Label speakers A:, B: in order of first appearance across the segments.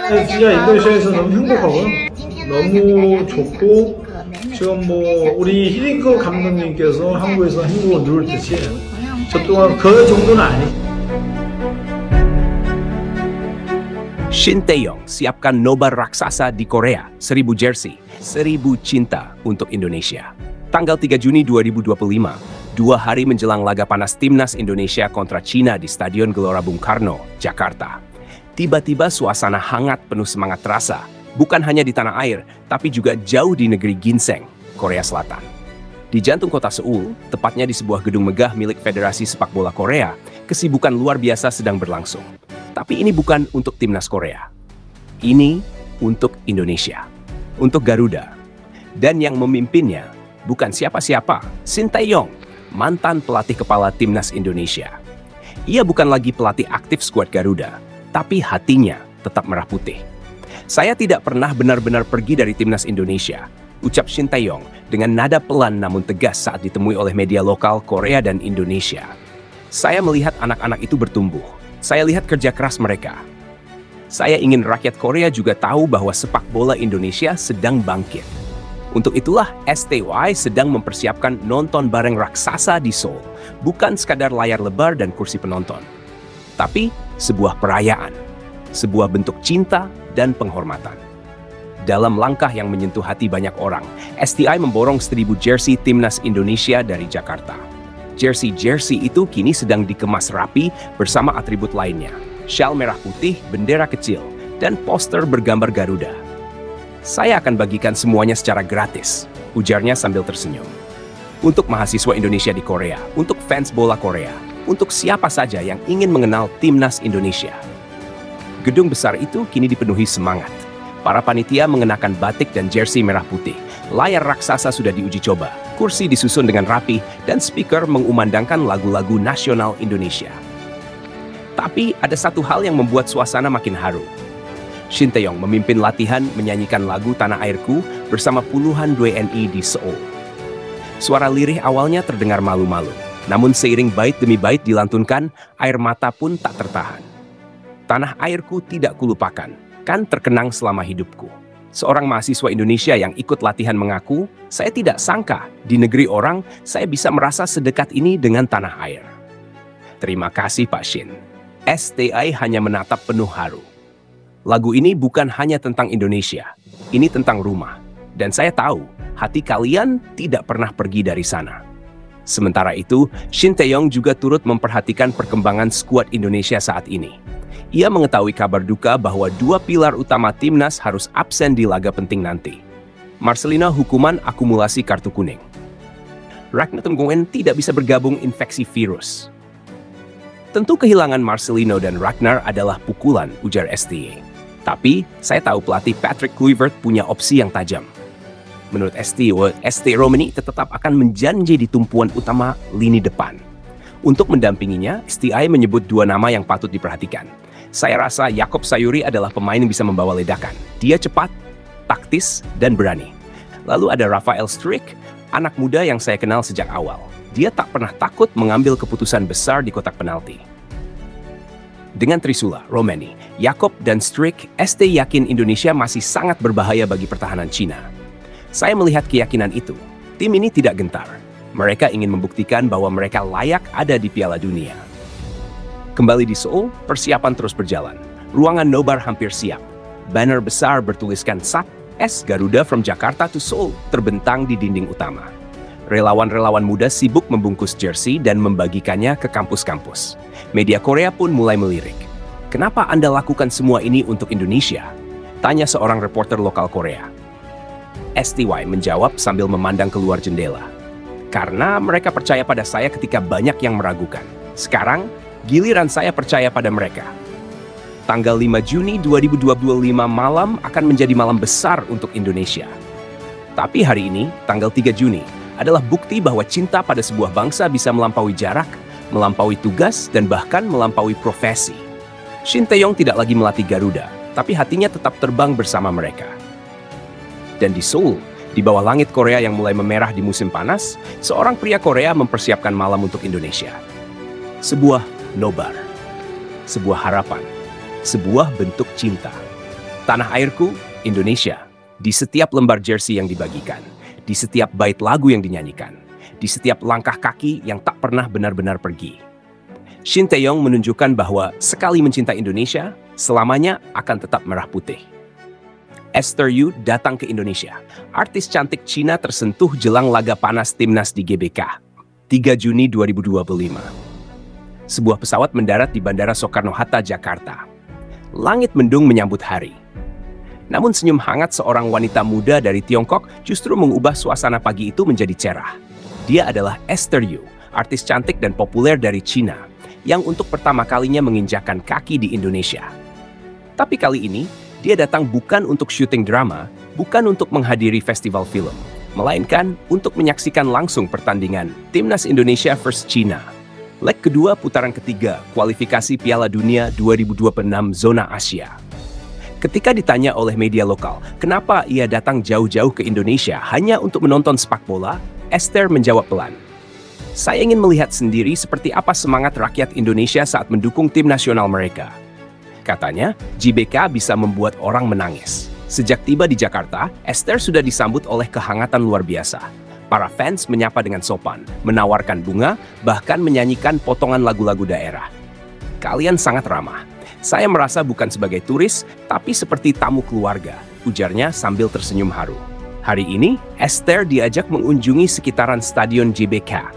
A: 진짜 인도네시아에서 너무 행복하고요. 너무 좋고 지금 뭐 우리 히딩크 감독님께서 한국에서 행복을 누릴 듯이 저 또한 그 정도는 아니죠.
B: Shin Tae-yong siapkan nobar raksasa di Korea, 1000 jersey, 1000 cinta untuk Indonesia. Tanggal 3 Juni 2025, 2 hari menjelang laga panas Timnas Indonesia kontra Cina di Stadion Gelora Bung Karno, Jakarta. Tiba-tiba suasana hangat penuh semangat terasa, bukan hanya di tanah air, tapi juga jauh di negeri Ginseng, Korea Selatan. Di jantung kota Seoul, tepatnya di sebuah gedung megah milik Federasi Sepak Bola Korea, kesibukan luar biasa sedang berlangsung. Tapi ini bukan untuk Timnas Korea. Ini untuk Indonesia, untuk Garuda. Dan yang memimpinnya bukan siapa-siapa, Shin Tae-yong, mantan pelatih kepala Timnas Indonesia. Ia bukan lagi pelatih aktif skuad Garuda, tapi hatinya tetap merah putih. Saya tidak pernah benar-benar pergi dari Timnas Indonesia, ucap Shin Tae-yong dengan nada pelan namun tegas saat ditemui oleh media lokal Korea dan Indonesia. Saya melihat anak-anak itu bertumbuh. Saya lihat kerja keras mereka. Saya ingin rakyat Korea juga tahu bahwa sepak bola Indonesia sedang bangkit. Untuk itulah STY sedang mempersiapkan nonton bareng raksasa di Seoul. Bukan sekadar layar lebar dan kursi penonton. Tapi sebuah perayaan. Sebuah bentuk cinta dan penghormatan. Dalam langkah yang menyentuh hati banyak orang, STI memborong 1000 jersey Timnas Indonesia dari Jakarta. Jersey-jersey itu kini sedang dikemas rapi bersama atribut lainnya. Syal merah putih, bendera kecil, dan poster bergambar Garuda. Saya akan bagikan semuanya secara gratis, ujarnya sambil tersenyum. Untuk mahasiswa Indonesia di Korea, untuk fans bola Korea, untuk siapa saja yang ingin mengenal Timnas Indonesia. Gedung besar itu kini dipenuhi semangat. Para panitia mengenakan batik dan jersey merah putih. Layar raksasa sudah diuji coba, kursi disusun dengan rapi, dan speaker mengumandangkan lagu-lagu nasional Indonesia. Tapi ada satu hal yang membuat suasana makin haru. Shin Tae-yong memimpin latihan menyanyikan lagu Tanah Airku bersama puluhan WNI di Seoul. Suara lirih awalnya terdengar malu-malu, namun seiring bait demi bait dilantunkan, air mata pun tak tertahan. Tanah airku tidak kulupakan, kan terkenang selama hidupku. Seorang mahasiswa Indonesia yang ikut latihan mengaku, saya tidak sangka di negeri orang saya bisa merasa sedekat ini dengan tanah air. Terima kasih Pak Shin. STI hanya menatap penuh haru. Lagu ini bukan hanya tentang Indonesia, ini tentang rumah. Dan saya tahu, hati kalian tidak pernah pergi dari sana. Sementara itu, Shin Tae-yong juga turut memperhatikan perkembangan skuad Indonesia saat ini. Ia mengetahui kabar duka bahwa 2 pilar utama Timnas harus absen di laga penting nanti. Marcelino hukuman akumulasi kartu kuning. Ragnar Tunggoen tidak bisa bergabung infeksi virus. Tentu kehilangan Marcelino dan Ragnar adalah pukulan, ujar STY. Tapi, saya tahu pelatih Patrick Kluivert punya opsi yang tajam. Menurut ST Romani tetap akan menjadi tumpuan utama lini depan. Untuk mendampinginya, STI menyebut 2 nama yang patut diperhatikan. Saya rasa Jakob Sayuri adalah pemain yang bisa membawa ledakan. Dia cepat, taktis, dan berani. Lalu ada Rafael Struijk, anak muda yang saya kenal sejak awal. Dia tak pernah takut mengambil keputusan besar di kotak penalti. Dengan Trisula, Romani, Jakob, dan Struijk, ST yakin Indonesia masih sangat berbahaya bagi pertahanan Cina. Saya melihat keyakinan itu. Tim ini tidak gentar. Mereka ingin membuktikan bahwa mereka layak ada di Piala Dunia. Kembali di Seoul, persiapan terus berjalan. Ruangan nobar hampir siap. Banner besar bertuliskan SAT, S Garuda from Jakarta to Seoul, terbentang di dinding utama. Relawan-relawan muda sibuk membungkus jersey dan membagikannya ke kampus-kampus. Media Korea pun mulai melirik. Kenapa Anda lakukan semua ini untuk Indonesia? Tanya seorang reporter lokal Korea. STY menjawab sambil memandang keluar jendela. Karena mereka percaya pada saya ketika banyak yang meragukan. Sekarang, giliran saya percaya pada mereka. Tanggal 5 Juni 2025 malam akan menjadi malam besar untuk Indonesia. Tapi hari ini, tanggal 3 Juni, adalah bukti bahwa cinta pada sebuah bangsa bisa melampaui jarak, melampaui tugas, dan bahkan melampaui profesi. Shin Tae-yong tidak lagi melatih Garuda, tapi hatinya tetap terbang bersama mereka. Dan di Seoul, di bawah langit Korea yang mulai memerah di musim panas, seorang pria Korea mempersiapkan malam untuk Indonesia. Sebuah nobar, sebuah harapan, sebuah bentuk cinta. Tanah airku, Indonesia. Di setiap lembar jersey yang dibagikan, di setiap bait lagu yang dinyanyikan, di setiap langkah kaki yang tak pernah benar-benar pergi. Shin Tae-yong menunjukkan bahwa sekali mencintai Indonesia, selamanya akan tetap merah putih. Esther Yu datang ke Indonesia. Artis cantik Cina tersentuh jelang laga panas timnas di GBK. 3 Juni 2025. Sebuah pesawat mendarat di Bandara Soekarno-Hatta, Jakarta. Langit mendung menyambut hari. Namun senyum hangat seorang wanita muda dari Tiongkok justru mengubah suasana pagi itu menjadi cerah. Dia adalah Esther Yu, artis cantik dan populer dari Cina, yang untuk pertama kalinya menginjakkan kaki di Indonesia. Tapi kali ini, dia datang bukan untuk syuting drama, bukan untuk menghadiri festival film, melainkan untuk menyaksikan langsung pertandingan Timnas Indonesia vs China. Leg kedua putaran ketiga kualifikasi Piala Dunia 2026 zona Asia. Ketika ditanya oleh media lokal, kenapa ia datang jauh-jauh ke Indonesia hanya untuk menonton sepak bola, Esther menjawab pelan. Saya ingin melihat sendiri seperti apa semangat rakyat Indonesia saat mendukung tim nasional mereka. Katanya, GBK bisa membuat orang menangis. Sejak tiba di Jakarta, Esther sudah disambut oleh kehangatan luar biasa. Para fans menyapa dengan sopan, menawarkan bunga, bahkan menyanyikan potongan lagu-lagu daerah. Kalian sangat ramah. Saya merasa bukan sebagai turis, tapi seperti tamu keluarga, ujarnya sambil tersenyum haru. Hari ini, Esther diajak mengunjungi sekitaran Stadion GBK.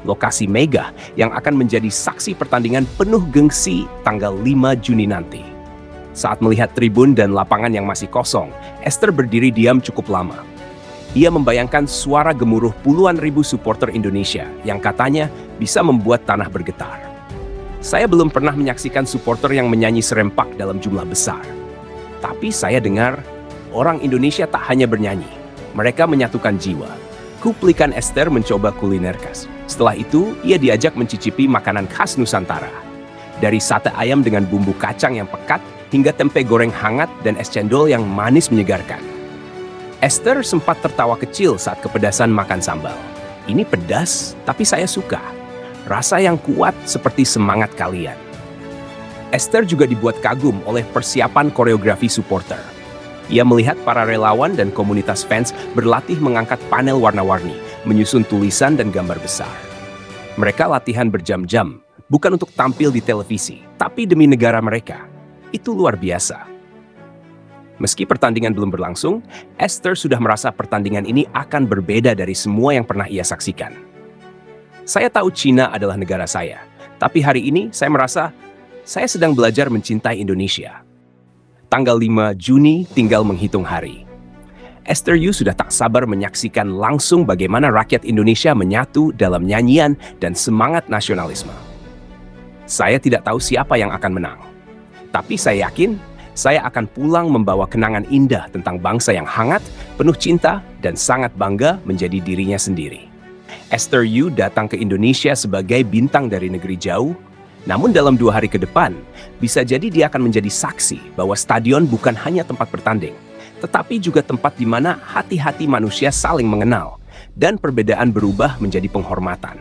B: Lokasi megah yang akan menjadi saksi pertandingan penuh gengsi tanggal 5 Juni nanti. Saat melihat tribun dan lapangan yang masih kosong, Esther berdiri diam cukup lama. Ia membayangkan suara gemuruh puluhan ribu supporter Indonesia yang katanya bisa membuat tanah bergetar. Saya belum pernah menyaksikan supporter yang menyanyi serempak dalam jumlah besar. Tapi saya dengar orang Indonesia tak hanya bernyanyi, mereka menyatukan jiwa. Kuplikan Esther mencoba kuliner khas. Setelah itu, ia diajak mencicipi makanan khas Nusantara. Dari sate ayam dengan bumbu kacang yang pekat, hingga tempe goreng hangat dan es cendol yang manis menyegarkan. Esther sempat tertawa kecil saat kepedasan makan sambal. Ini pedas, tapi saya suka. Rasa yang kuat seperti semangat kalian. Esther juga dibuat kagum oleh persiapan koreografi supporter. Ia melihat para relawan dan komunitas fans berlatih mengangkat panel warna-warni, menyusun tulisan dan gambar besar. Mereka latihan berjam-jam, bukan untuk tampil di televisi, tapi demi negara mereka. Itu luar biasa. Meski pertandingan belum berlangsung, Esther sudah merasa pertandingan ini akan berbeda dari semua yang pernah ia saksikan. Saya tahu Cina adalah negara saya, tapi hari ini saya merasa saya sedang belajar mencintai Indonesia. Tanggal 5 Juni tinggal menghitung hari. Esther Yu sudah tak sabar menyaksikan langsung bagaimana rakyat Indonesia menyatu dalam nyanyian dan semangat nasionalisme. Saya tidak tahu siapa yang akan menang. Tapi saya yakin, saya akan pulang membawa kenangan indah tentang bangsa yang hangat, penuh cinta, dan sangat bangga menjadi dirinya sendiri. Esther Yu datang ke Indonesia sebagai bintang dari negeri jauh, namun dalam 2 hari ke depan, bisa jadi dia akan menjadi saksi bahwa stadion bukan hanya tempat bertanding, tetapi juga tempat di mana hati-hati manusia saling mengenal, dan perbedaan berubah menjadi penghormatan.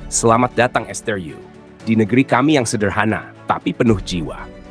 B: Selamat datang Esther Yu, di negeri kami yang sederhana, tapi penuh jiwa.